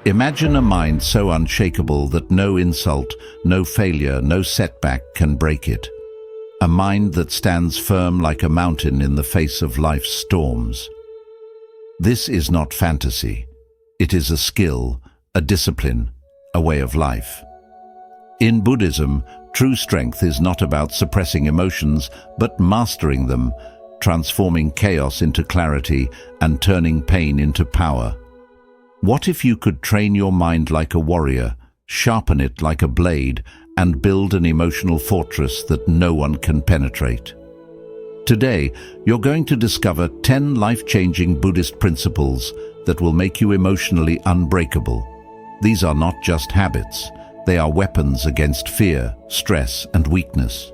Imagine a mind so unshakable that no insult, no failure, no setback can break it. A mind that stands firm like a mountain in the face of life's storms. This is not fantasy. It is a skill, a discipline, a way of life. In Buddhism, true strength is not about suppressing emotions, but mastering them, transforming chaos into clarity and turning pain into power. What if you could train your mind like a warrior, sharpen it like a blade, and build an emotional fortress that no one can penetrate? Today, you're going to discover 10 life-changing Buddhist principles that will make you emotionally unbreakable. These are not just habits. They are weapons against fear, stress, and weakness.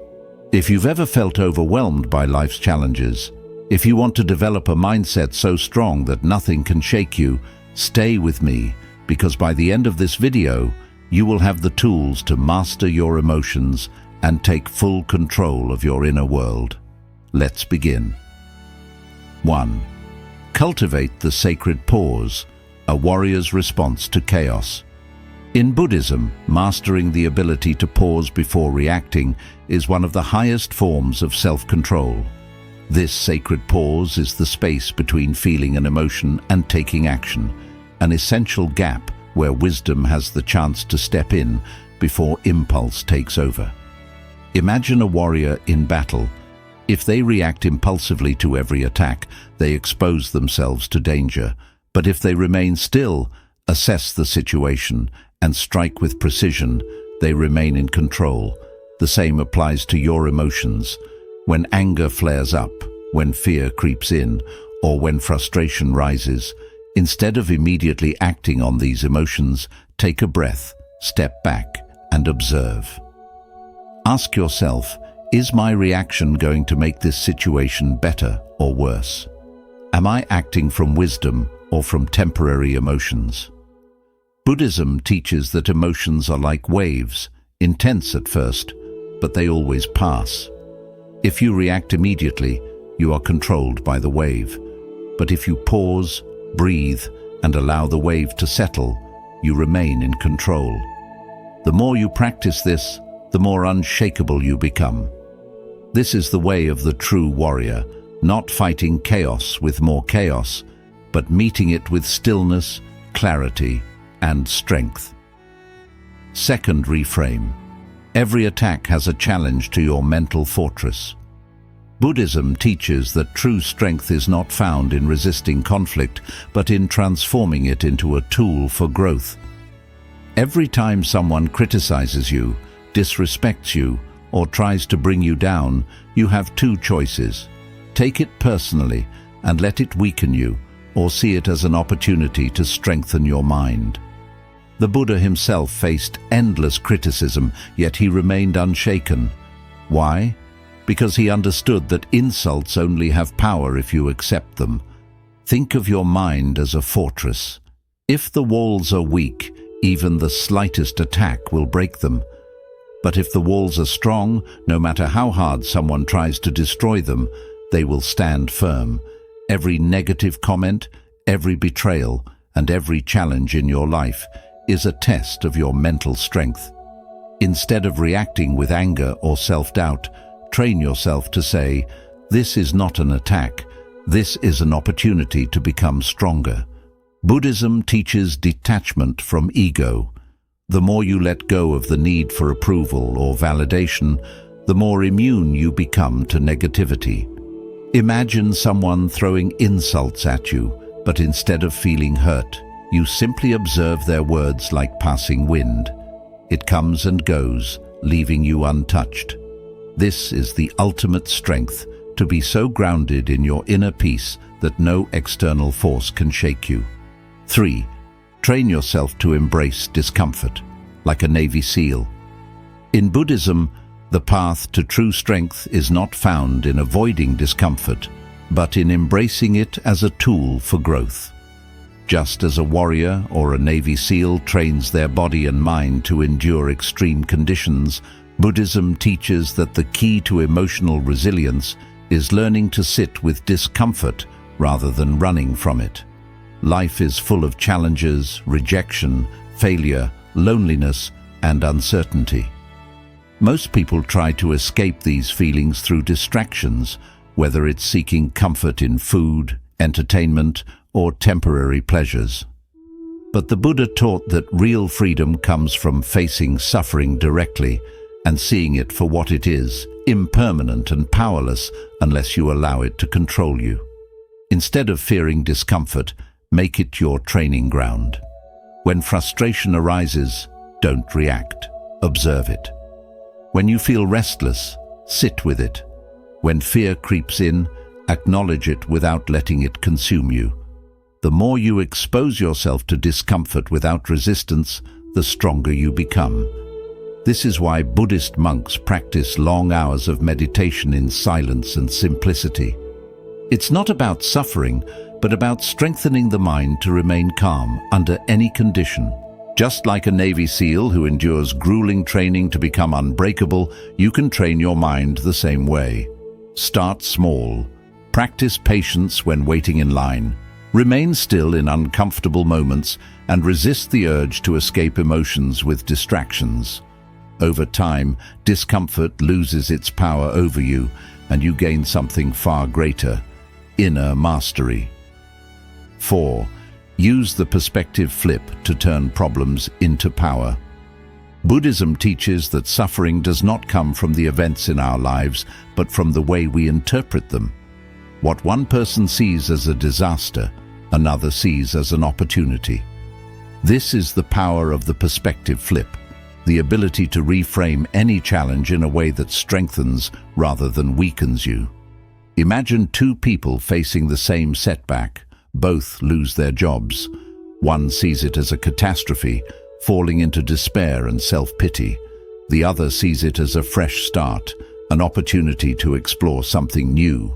If you've ever felt overwhelmed by life's challenges, if you want to develop a mindset so strong that nothing can shake you, stay with me, because by the end of this video, you will have the tools to master your emotions and take full control of your inner world. Let's begin. 1. Cultivate the sacred pause, a warrior's response to chaos. In Buddhism, mastering the ability to pause before reacting is one of the highest forms of self-control. This sacred pause is the space between feeling an emotion and taking action, an essential gap where wisdom has the chance to step in before impulse takes over. Imagine a warrior in battle. If they react impulsively to every attack, they expose themselves to danger. But if they remain still, assess the situation, and strike with precision, they remain in control. The same applies to your emotions. When anger flares up, when fear creeps in, or when frustration rises, instead of immediately acting on these emotions, take a breath, step back, and observe. Ask yourself, is my reaction going to make this situation better or worse? Am I acting from wisdom or from temporary emotions? Buddhism teaches that emotions are like waves, intense at first, but they always pass. If you react immediately, you are controlled by the wave. But if you pause, breathe, and allow the wave to settle, you remain in control. The more you practice this, the more unshakable you become. This is the way of the true warrior, not fighting chaos with more chaos, but meeting it with stillness, clarity, and strength. Second reframe. Every attack has a challenge to your mental fortress. Buddhism teaches that true strength is not found in resisting conflict, but in transforming it into a tool for growth. Every time someone criticizes you, disrespects you, or tries to bring you down, you have two choices. Take it personally and let it weaken you, or see it as an opportunity to strengthen your mind. The Buddha himself faced endless criticism, yet he remained unshaken. Why? Because he understood that insults only have power if you accept them. Think of your mind as a fortress. If the walls are weak, even the slightest attack will break them. But if the walls are strong, no matter how hard someone tries to destroy them, they will stand firm. Every negative comment, every betrayal, and every challenge in your life is a test of your mental strength. Instead of reacting with anger or self-doubt, train yourself to say, "This is not an attack. This is an opportunity to become stronger." Buddhism teaches detachment from ego. The more you let go of the need for approval or validation, the more immune you become to negativity. Imagine someone throwing insults at you, but instead of feeling hurt, you simply observe their words like passing wind. It comes and goes, leaving you untouched. This is the ultimate strength, to be so grounded in your inner peace that no external force can shake you. 3. Train yourself to embrace discomfort, like a Navy SEAL. In Buddhism, the path to true strength is not found in avoiding discomfort, but in embracing it as a tool for growth. Just as a warrior or a Navy SEAL trains their body and mind to endure extreme conditions, Buddhism teaches that the key to emotional resilience is learning to sit with discomfort rather than running from it. Life is full of challenges, rejection, failure, loneliness, and uncertainty. Most people try to escape these feelings through distractions, whether it's seeking comfort in food, entertainment, or temporary pleasures. But the Buddha taught that real freedom comes from facing suffering directly and seeing it for what it is, impermanent and powerless unless you allow it to control you. Instead of fearing discomfort, make it your training ground. When frustration arises, don't react, observe it. When you feel restless, sit with it. When fear creeps in, acknowledge it without letting it consume you. The more you expose yourself to discomfort without resistance, the stronger you become. This is why Buddhist monks practice long hours of meditation in silence and simplicity. It's not about suffering, but about strengthening the mind to remain calm under any condition. Just like a Navy SEAL who endures grueling training to become unbreakable, you can train your mind the same way. Start small. Practice patience when waiting in line. Remain still in uncomfortable moments and resist the urge to escape emotions with distractions. Over time, discomfort loses its power over you and you gain something far greater: inner mastery. 4. Use the perspective flip to turn problems into power. Buddhism teaches that suffering does not come from the events in our lives, but from the way we interpret them. What one person sees as a disaster, another sees as an opportunity. This is the power of the perspective flip, the ability to reframe any challenge in a way that strengthens rather than weakens you. Imagine two people facing the same setback. Both lose their jobs. One sees it as a catastrophe, falling into despair and self-pity. The other sees it as a fresh start, an opportunity to explore something new.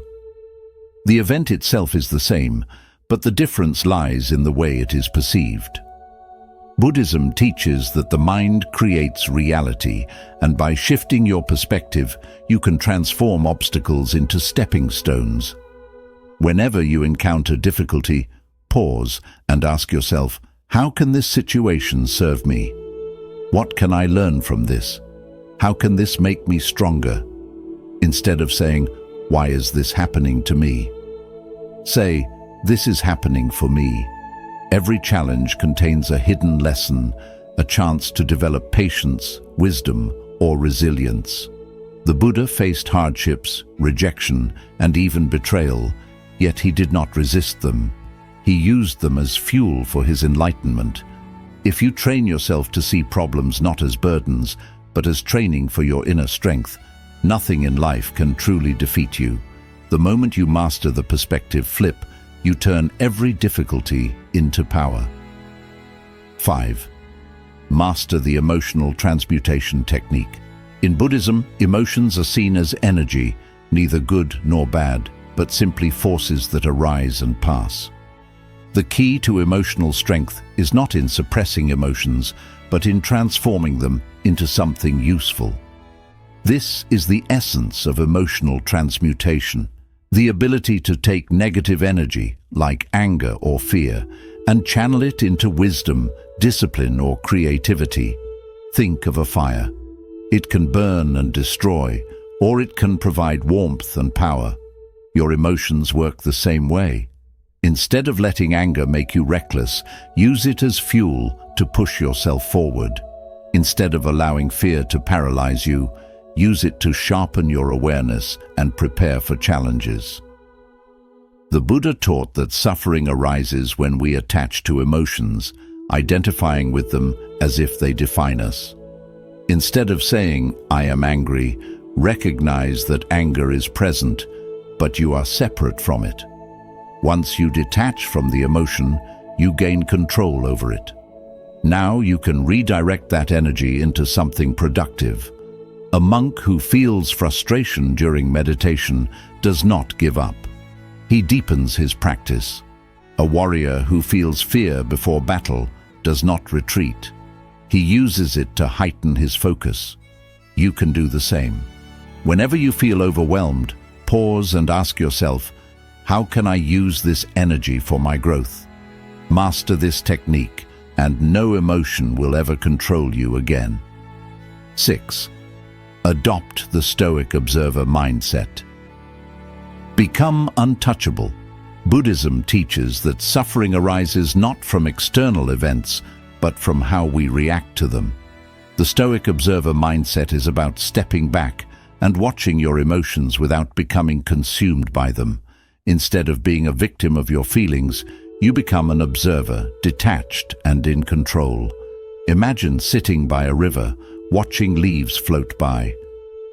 The event itself is the same, but the difference lies in the way it is perceived. Buddhism teaches that the mind creates reality, and by shifting your perspective, you can transform obstacles into stepping stones. Whenever you encounter difficulty, pause and ask yourself, how can this situation serve me? What can I learn from this? How can this make me stronger? Instead of saying, why is this happening to me? Say, this is happening for me. Every challenge contains a hidden lesson, a chance to develop patience, wisdom, or resilience. The Buddha faced hardships, rejection, and even betrayal, yet he did not resist them. He used them as fuel for his enlightenment. If you train yourself to see problems not as burdens, but as training for your inner strength, nothing in life can truly defeat you. The moment you master the perspective flip, you turn every difficulty into power. 5. Master the emotional transmutation technique. In Buddhism, emotions are seen as energy, neither good nor bad, but simply forces that arise and pass. The key to emotional strength is not in suppressing emotions, but in transforming them into something useful. This is the essence of emotional transmutation, the ability to take negative energy, like anger or fear, and channel it into wisdom, discipline, or creativity. Think of a fire. It can burn and destroy, or it can provide warmth and power. Your emotions work the same way. Instead of letting anger make you reckless, use it as fuel to push yourself forward. Instead of allowing fear to paralyze you, use it to sharpen your awareness and prepare for challenges. The Buddha taught that suffering arises when we attach to emotions, identifying with them as if they define us. Instead of saying, I am angry, recognize that anger is present, but you are separate from it. Once you detach from the emotion, you gain control over it. Now you can redirect that energy into something productive. A monk who feels frustration during meditation does not give up. He deepens his practice. A warrior who feels fear before battle does not retreat. He uses it to heighten his focus. You can do the same. Whenever you feel overwhelmed, pause and ask yourself, how can I use this energy for my growth? Master this technique, and no emotion will ever control you again. 6. Adopt the Stoic observer mindset. Become untouchable. Buddhism teaches that suffering arises not from external events, but from how we react to them. The Stoic observer mindset is about stepping back and watching your emotions without becoming consumed by them. Instead of being a victim of your feelings, you become an observer, detached and in control. Imagine sitting by a river, watching leaves float by.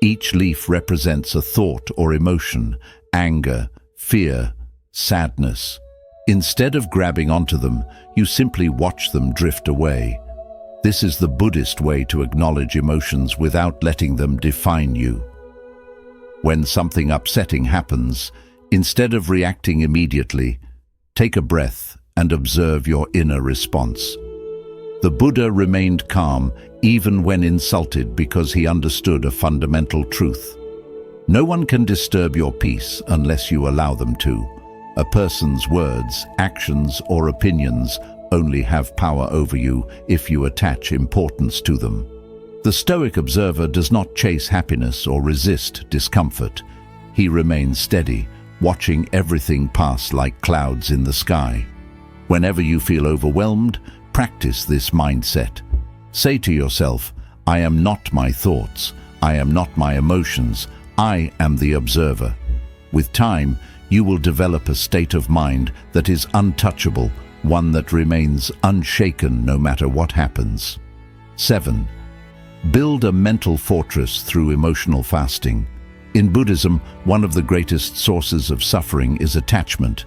Each leaf represents a thought or emotion, anger, fear, sadness. Instead of grabbing onto them, you simply watch them drift away. This is the Buddhist way to acknowledge emotions without letting them define you. When something upsetting happens, instead of reacting immediately, take a breath and observe your inner response. The Buddha remained calm even when insulted because he understood a fundamental truth. No one can disturb your peace unless you allow them to. A person's words, actions, or opinions only have power over you if you attach importance to them. The Stoic observer does not chase happiness or resist discomfort. He remains steady, watching everything pass like clouds in the sky. Whenever you feel overwhelmed, practice this mindset. Say to yourself, I am not my thoughts, I am not my emotions, I am the observer. With time, you will develop a state of mind that is untouchable, one that remains unshaken no matter what happens. 7. Build a mental fortress through emotional fasting. In Buddhism, one of the greatest sources of suffering is attachment.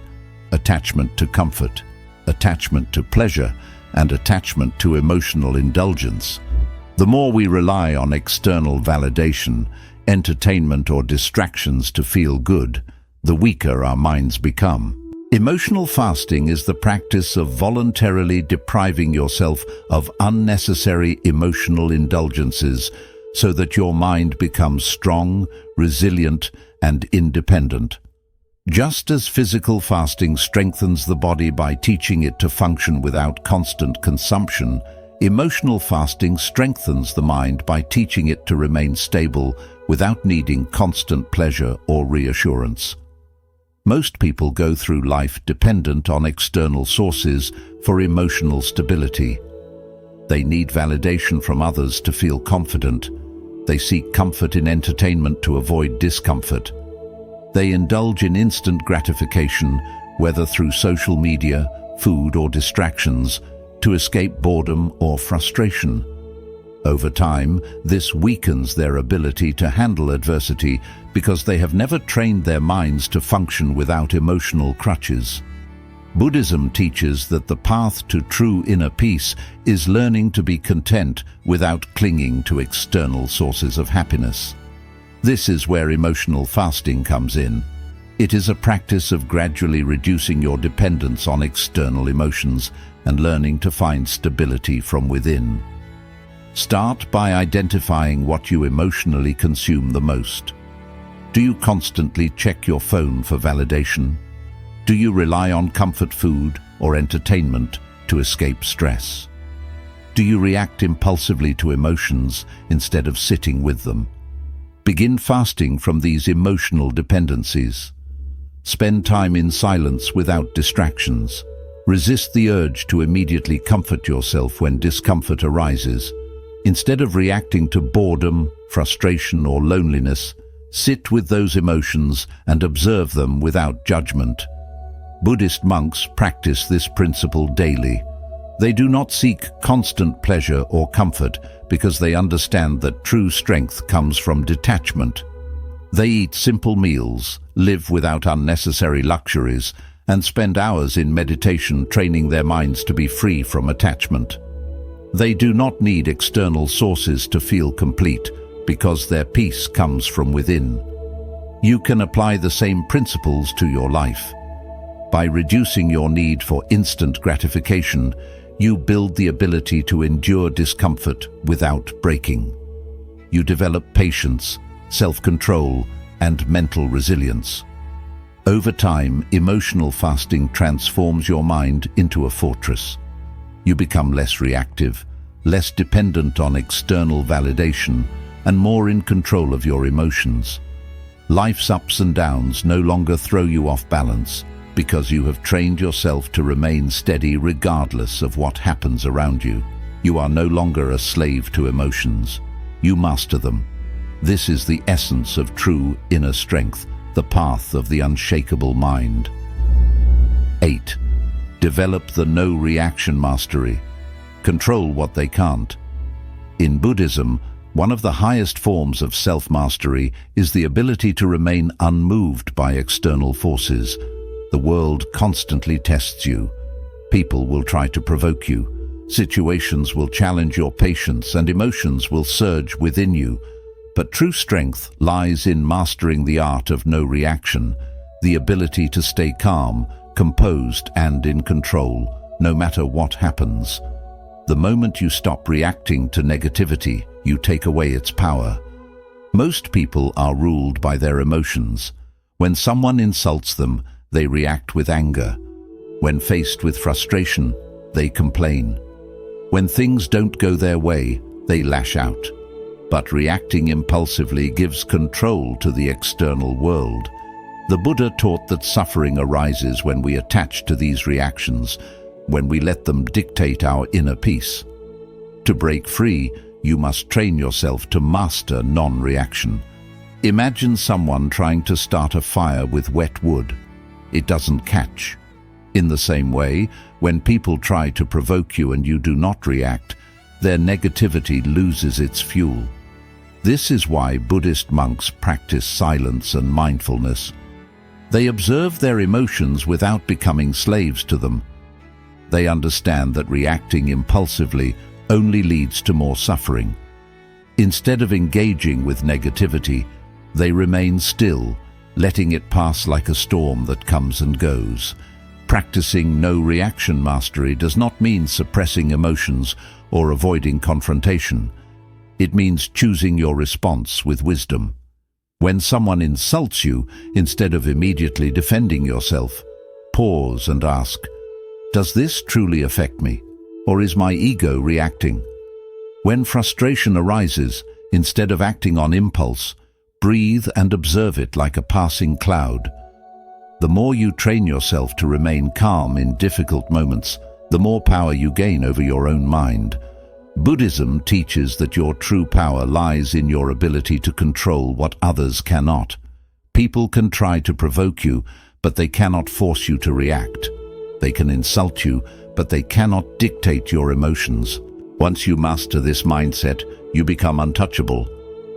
Attachment to comfort, attachment to pleasure, and attachment to emotional indulgence. The more we rely on external validation, entertainment, or distractions to feel good, the weaker our minds become. Emotional fasting is the practice of voluntarily depriving yourself of unnecessary emotional indulgences so that your mind becomes strong, resilient, and independent. Just as physical fasting strengthens the body by teaching it to function without constant consumption, emotional fasting strengthens the mind by teaching it to remain stable without needing constant pleasure or reassurance. Most people go through life dependent on external sources for emotional stability. They need validation from others to feel confident. They seek comfort in entertainment to avoid discomfort. They indulge in instant gratification, whether through social media, food, or distractions, to escape boredom or frustration. Over time, this weakens their ability to handle adversity because they have never trained their minds to function without emotional crutches. Buddhism teaches that the path to true inner peace is learning to be content without clinging to external sources of happiness. This is where emotional fasting comes in. It is a practice of gradually reducing your dependence on external emotions and learning to find stability from within. Start by identifying what you emotionally consume the most. Do you constantly check your phone for validation? Do you rely on comfort food or entertainment to escape stress? Do you react impulsively to emotions instead of sitting with them? Begin fasting from these emotional dependencies. Spend time in silence without distractions. Resist the urge to immediately comfort yourself when discomfort arises. Instead of reacting to boredom, frustration, or loneliness, sit with those emotions and observe them without judgment. Buddhist monks practice this principle daily. They do not seek constant pleasure or comfort because they understand that true strength comes from detachment. They eat simple meals, live without unnecessary luxuries, and spend hours in meditation training their minds to be free from attachment. They do not need external sources to feel complete because their peace comes from within. You can apply the same principles to your life. By reducing your need for instant gratification, you build the ability to endure discomfort without breaking. You develop patience, self-control, and mental resilience. Over time, emotional fasting transforms your mind into a fortress. You become less reactive, less dependent on external validation, and more in control of your emotions. Life's ups and downs no longer throw you off balance because you have trained yourself to remain steady regardless of what happens around you. You are no longer a slave to emotions. You master them. This is the essence of true inner strength, the path of the unshakable mind. 8. Develop the no-reaction mastery. Control what they can't. In Buddhism, one of the highest forms of self-mastery is the ability to remain unmoved by external forces. The world constantly tests you. People will try to provoke you. Situations will challenge your patience and emotions will surge within you. But true strength lies in mastering the art of no reaction, the ability to stay calm, composed and in control, no matter what happens. The moment you stop reacting to negativity, you take away its power. Most people are ruled by their emotions. When someone insults them, they react with anger. When faced with frustration, they complain. When things don't go their way, they lash out. But reacting impulsively gives control to the external world. The Buddha taught that suffering arises when we attach to these reactions, when we let them dictate our inner peace. To break free, you must train yourself to master non-reaction. Imagine someone trying to start a fire with wet wood. It doesn't catch. In the same way, when people try to provoke you and you do not react, their negativity loses its fuel. This is why Buddhist monks practice silence and mindfulness. They observe their emotions without becoming slaves to them. They understand that reacting impulsively only leads to more suffering. Instead of engaging with negativity, they remain still, letting it pass like a storm that comes and goes. Practicing no-reaction mastery does not mean suppressing emotions or avoiding confrontation. It means choosing your response with wisdom. When someone insults you, instead of immediately defending yourself, pause and ask, "Does this truly affect me, or is my ego reacting?" When frustration arises, instead of acting on impulse, breathe and observe it like a passing cloud. The more you train yourself to remain calm in difficult moments, the more power you gain over your own mind. Buddhism teaches that your true power lies in your ability to control what others cannot. People can try to provoke you, but they cannot force you to react. They can insult you, but they cannot dictate your emotions. Once you master this mindset, you become untouchable.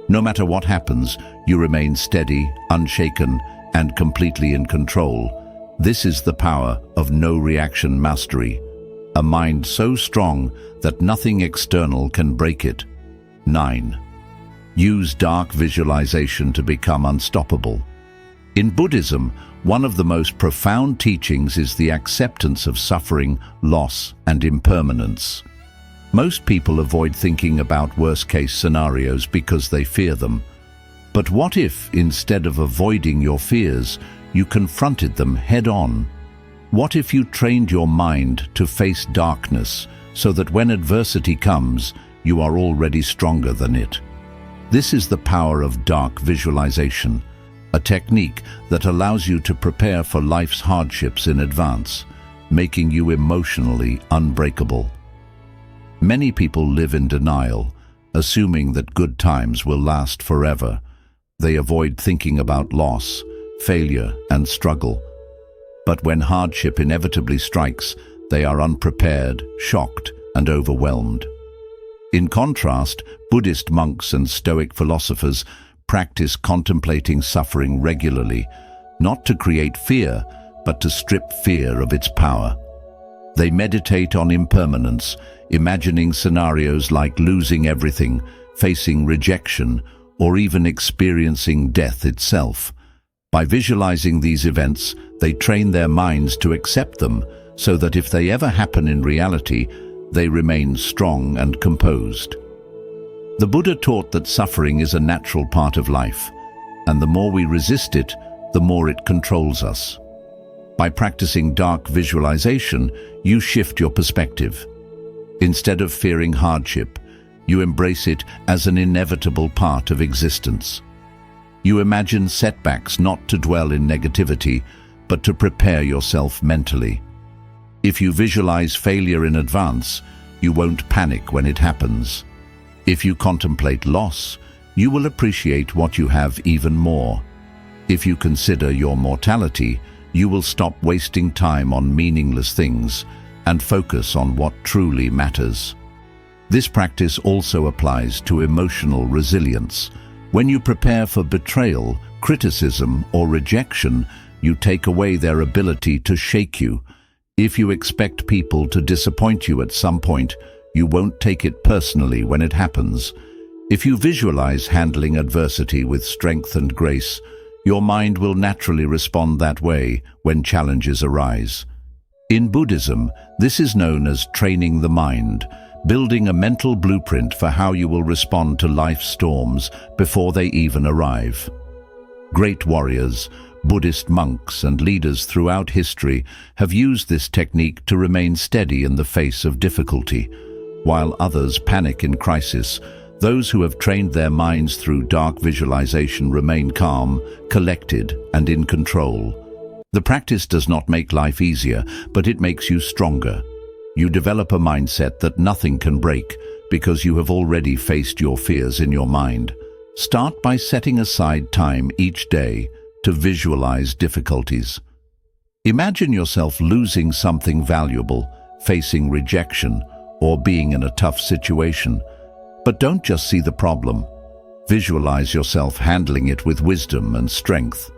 No matter what happens, you remain steady, unshaken, and completely in control. This is the power of no-reaction mastery. A mind so strong that nothing external can break it. 9. Use dark visualization to become unstoppable. In Buddhism, one of the most profound teachings is the acceptance of suffering, loss, and impermanence. Most people avoid thinking about worst-case scenarios because they fear them. But what if, instead of avoiding your fears, you confronted them head-on? What if you trained your mind to face darkness so that when adversity comes, you are already stronger than it? This is the power of dark visualization, a technique that allows you to prepare for life's hardships in advance, making you emotionally unbreakable. Many people live in denial, assuming that good times will last forever. They avoid thinking about loss, failure, and struggle. But when hardship inevitably strikes, they are unprepared, shocked, and overwhelmed. In contrast, Buddhist monks and Stoic philosophers practice contemplating suffering regularly, not to create fear, but to strip fear of its power. They meditate on impermanence, imagining scenarios like losing everything, facing rejection, or even experiencing death itself. By visualizing these events, they train their minds to accept them, so that if they ever happen in reality, they remain strong and composed. The Buddha taught that suffering is a natural part of life, and the more we resist it, the more it controls us. By practicing dark visualization, you shift your perspective. Instead of fearing hardship, you embrace it as an inevitable part of existence. You imagine setbacks not to dwell in negativity, but to prepare yourself mentally. If you visualize failure in advance, you won't panic when it happens. If you contemplate loss, you will appreciate what you have even more. If you consider your mortality, you will stop wasting time on meaningless things and focus on what truly matters. This practice also applies to emotional resilience. When you prepare for betrayal, criticism, or rejection, you take away their ability to shake you. If you expect people to disappoint you at some point, you won't take it personally when it happens. If you visualize handling adversity with strength and grace, your mind will naturally respond that way when challenges arise. In Buddhism, this is known as training the mind, building a mental blueprint for how you will respond to life's storms before they even arrive. Great warriors, Buddhist monks, and leaders throughout history have used this technique to remain steady in the face of difficulty. While others panic in crisis, those who have trained their minds through dark visualization remain calm, collected, and in control. The practice does not make life easier, but it makes you stronger. You develop a mindset that nothing can break because you have already faced your fears in your mind. Start by setting aside time each day to visualize difficulties. Imagine yourself losing something valuable, facing rejection, or being in a tough situation. But don't just see the problem. Visualize yourself handling it with wisdom and strength.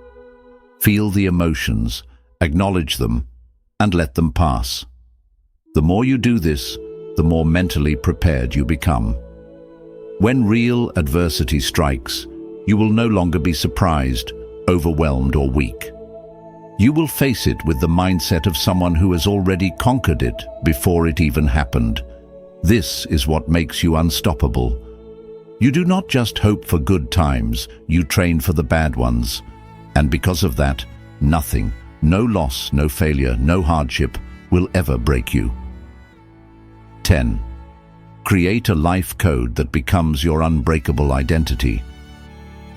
Feel the emotions, acknowledge them, and let them pass. The more you do this, the more mentally prepared you become. When real adversity strikes, you will no longer be surprised, overwhelmed, or weak. You will face it with the mindset of someone who has already conquered it before it even happened. This is what makes you unstoppable. You do not just hope for good times, you train for the bad ones. And because of that, nothing, no loss, no failure, no hardship will ever break you. 10. Create a life code that becomes your unbreakable identity.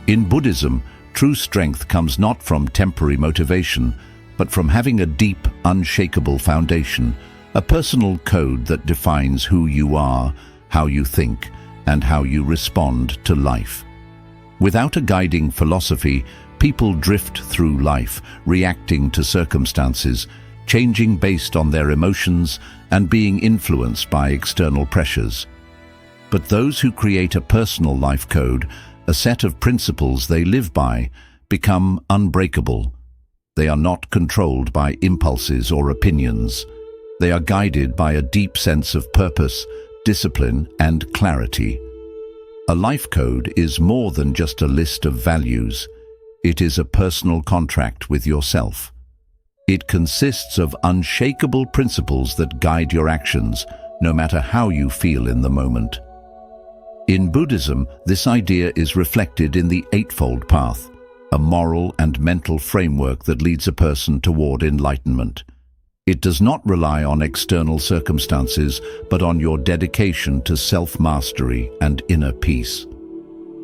In Buddhism, true strength comes not from temporary motivation, but from having a deep, unshakable foundation, a personal code that defines who you are, how you think, and how you respond to life. Without a guiding philosophy, people drift through life, reacting to circumstances, changing based on their emotions, and being influenced by external pressures. But those who create a personal life code, a set of principles they live by, become unbreakable. They are not controlled by impulses or opinions. They are guided by a deep sense of purpose, discipline, and clarity. A life code is more than just a list of values. It is a personal contract with yourself. It consists of unshakable principles that guide your actions, no matter how you feel in the moment. In Buddhism, this idea is reflected in the Eightfold Path, a moral and mental framework that leads a person toward enlightenment. It does not rely on external circumstances, but on your dedication to self-mastery and inner peace.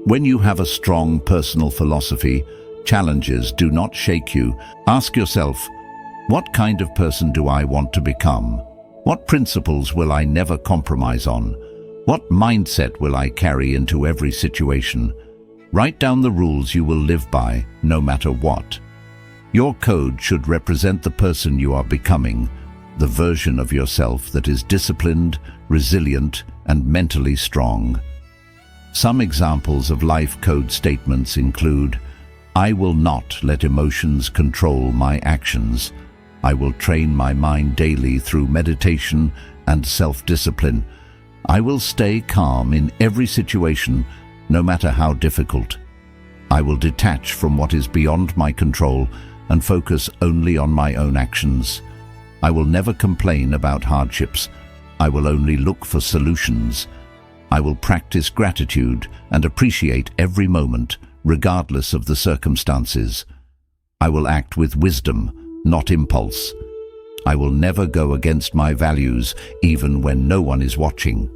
When you have a strong personal philosophy, challenges do not shake you. Ask yourself, what kind of person do I want to become? What principles will I never compromise on? What mindset will I carry into every situation? Write down the rules you will live by, no matter what. Your code should represent the person you are becoming, the version of yourself that is disciplined, resilient, and mentally strong. Some examples of life code statements include, I will not let emotions control my actions. I will train my mind daily through meditation and self-discipline. I will stay calm in every situation, no matter how difficult. I will detach from what is beyond my control and focus only on my own actions. I will never complain about hardships. I will only look for solutions. I will practice gratitude and appreciate every moment, regardless of the circumstances. I will act with wisdom, not impulse. I will never go against my values, even when no one is watching.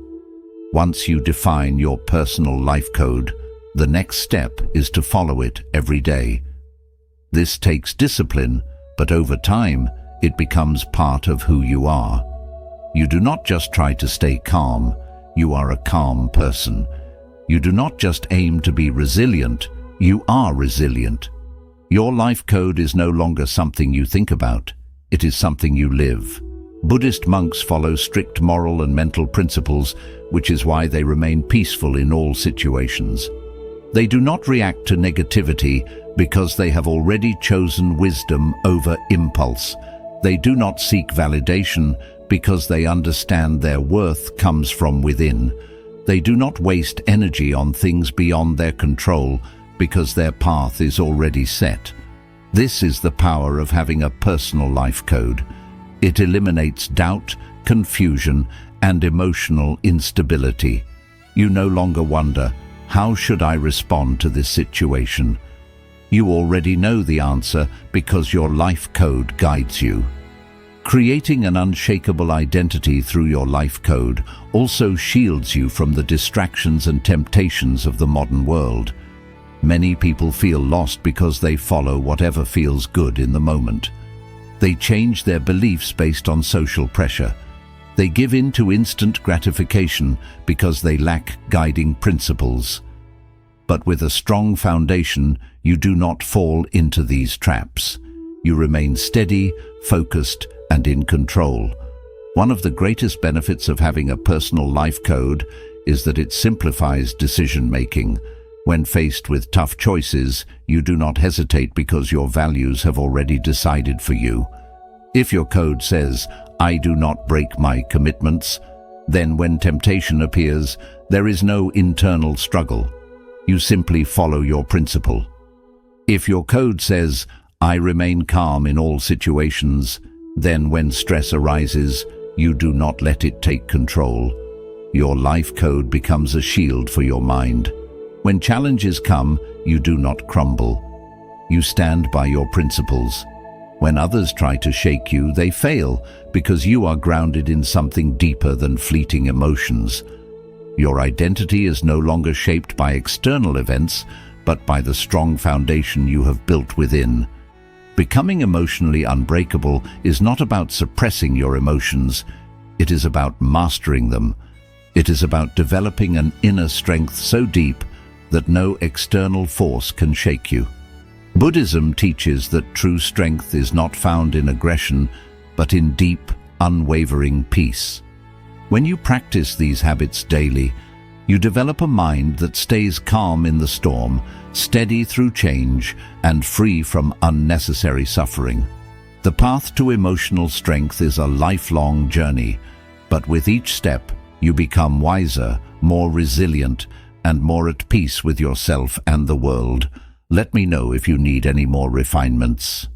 Once you define your personal life code, the next step is to follow it every day. This takes discipline, but over time, it becomes part of who you are. You do not just try to stay calm, you are a calm person. You do not just aim to be resilient, you are resilient. Your life code is no longer something you think about, it is something you live. Buddhist monks follow strict moral and mental principles, which is why they remain peaceful in all situations. They do not react to negativity because they have already chosen wisdom over impulse. They do not seek validation because they understand their worth comes from within. They do not waste energy on things beyond their control because their path is already set. This is the power of having a personal life code. It eliminates doubt, confusion, and emotional instability. You no longer wonder, how should I respond to this situation? You already know the answer because your life code guides you. Creating an unshakable identity through your life code also shields you from the distractions and temptations of the modern world. Many people feel lost because they follow whatever feels good in the moment. They change their beliefs based on social pressure. They give in to instant gratification because they lack guiding principles. But with a strong foundation, you do not fall into these traps. You remain steady, focused, and in control. One of the greatest benefits of having a personal life code is that it simplifies decision-making. When faced with tough choices, you do not hesitate because your values have already decided for you. If your code says, "I do not break my commitments," then when temptation appears, there is no internal struggle. You simply follow your principle. If your code says, "I remain calm in all situations," then when stress arises, you do not let it take control. Your life code becomes a shield for your mind. When challenges come, you do not crumble. You stand by your principles. When others try to shake you, they fail because you are grounded in something deeper than fleeting emotions. Your identity is no longer shaped by external events, but by the strong foundation you have built within. Becoming emotionally unbreakable is not about suppressing your emotions. It is about mastering them. It is about developing an inner strength so deep that no external force can shake you. Buddhism teaches that true strength is not found in aggression, but in deep, unwavering peace. When you practice these habits daily, you develop a mind that stays calm in the storm, steady through change, and free from unnecessary suffering. The path to emotional strength is a lifelong journey, but with each step, you become wiser, more resilient, and more at peace with yourself and the world. Let me know if you need any more refinements.